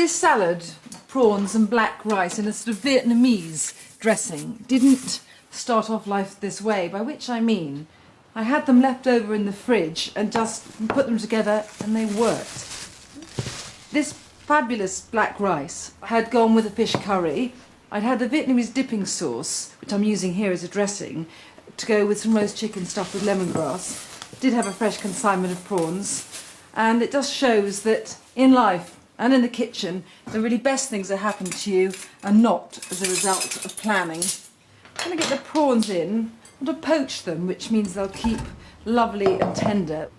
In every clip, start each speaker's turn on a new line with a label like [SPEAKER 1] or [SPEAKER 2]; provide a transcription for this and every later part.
[SPEAKER 1] This salad, prawns and black rice in a sort of Vietnamese dressing, didn't start off life this way, by which I mean I had them left over in the fridge and just put them together and they worked. This fabulous black rice had gone with a fish curry. I'd had the Vietnamese dipping sauce, which I'm using here as a dressing, to go with some roast chicken stuffed with lemongrass. Did have a fresh consignment of prawns, and it just shows that in life and in the kitchen, the really best things that happen to you are not as a result of planning. I'm going to get the prawns in. I'm going to poach them, which means they'll keep lovely and tender.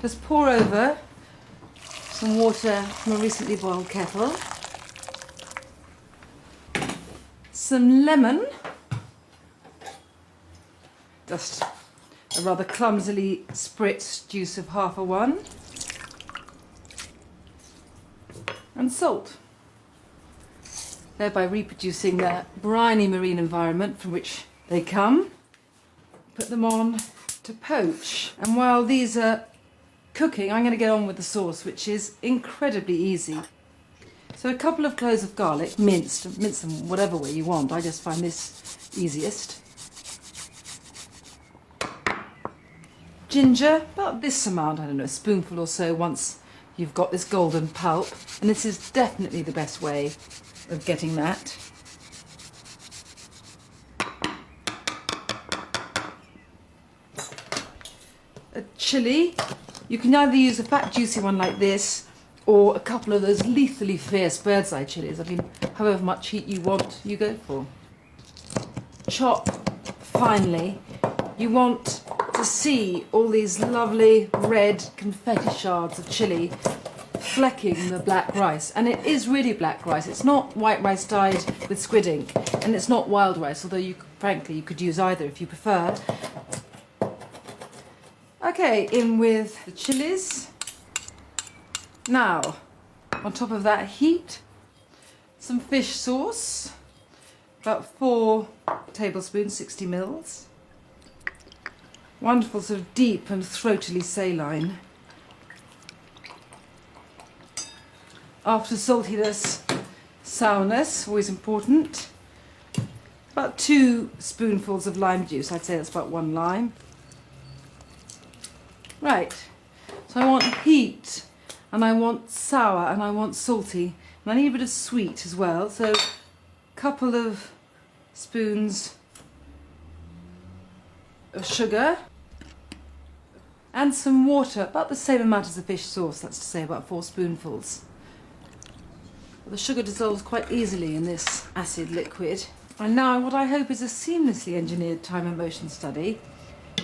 [SPEAKER 1] Just pour over some water from a recently boiled kettle. Some lemon. Just a rather clumsily spritzed juice of half a one. And salt, thereby reproducing the briny marine environment from which they come. Put them on to poach. And while these are cooking, I'm going to get on with the sauce, which is incredibly easy. So a couple of cloves of garlic, minced, mince them whatever way you want. I just find this easiest. Ginger, about this amount, I don't know, a spoonful or so once you've got this golden pulp, and this is definitely the best way of getting that. A chilli, you can either use a fat juicy one like this or a couple of those lethally fierce bird's eye chilies. I mean, however much heat you want, you go for. Chop finely. You want to see all these lovely red confetti shards of chilli flecking the black rice. And it is really black rice. It's not white rice dyed with squid ink, and it's not wild rice, although frankly you could use either if you prefer. Okay, in with the chilies. Now, on top of that heat, some fish sauce, about 4 tablespoons, 60 mils. Wonderful sort of deep and throatily saline. After saltiness, sourness, always important. About 2 spoonfuls of lime juice, I'd say that's about 1 lime. Right, so I want heat, and I want sour, and I want salty, and I need a bit of sweet as well, so a couple of spoons of sugar and some water, about the same amount as the fish sauce, that's to say about 4 spoonfuls. The sugar dissolves quite easily in this acid liquid. And now what I hope is a seamlessly engineered time and motion study.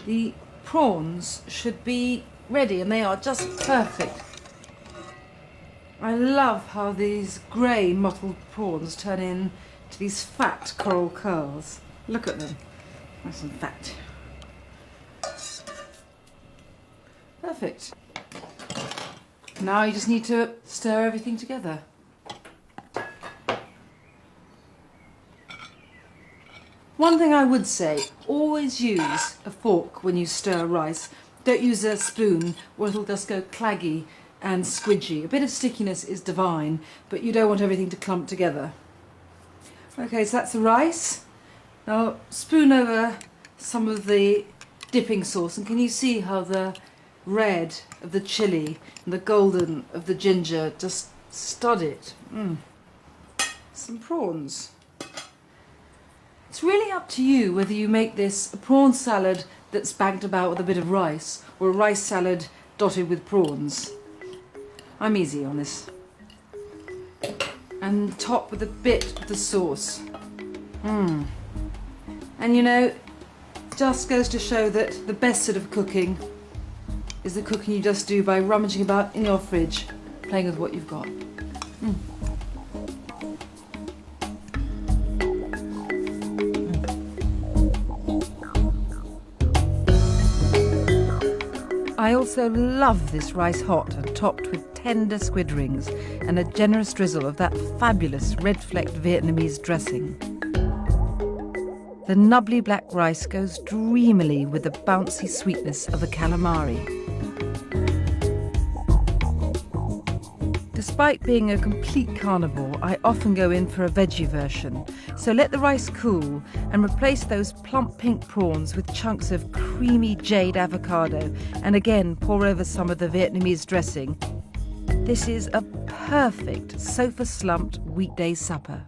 [SPEAKER 1] The prawns should be ready, and they are just perfect. I love how these grey mottled prawns turn into these fat coral curls. Look at them, nice and fat. Perfect. Now you just need to stir everything together. One thing I would say, always use a fork when you stir rice. Don't use a spoon or it'll just go claggy and squidgy. A bit of stickiness is divine, but you don't want everything to clump together. Okay, so that's the rice. Now spoon over some of the dipping sauce, and can you see how the red of the chilli and the golden of the ginger just stud it? Some prawns. It's really up to you whether you make this a prawn salad that's banked about with a bit of rice, or a rice salad dotted with prawns. I'm easy on this. And top with a bit of the sauce. And you know, just goes to show that the best sort of cooking is the cooking you just do by rummaging about in your fridge, playing with what you've got. I also love this rice hot and topped with tender squid rings and a generous drizzle of that fabulous red-flecked Vietnamese dressing. The nubbly black rice goes dreamily with the bouncy sweetness of the calamari. Despite being a complete carnivore, I often go in for a veggie version. So let the rice cool and replace those plump pink prawns with chunks of creamy jade avocado, and again pour over some of the Vietnamese dressing. This is a perfect sofa-slumped weekday supper.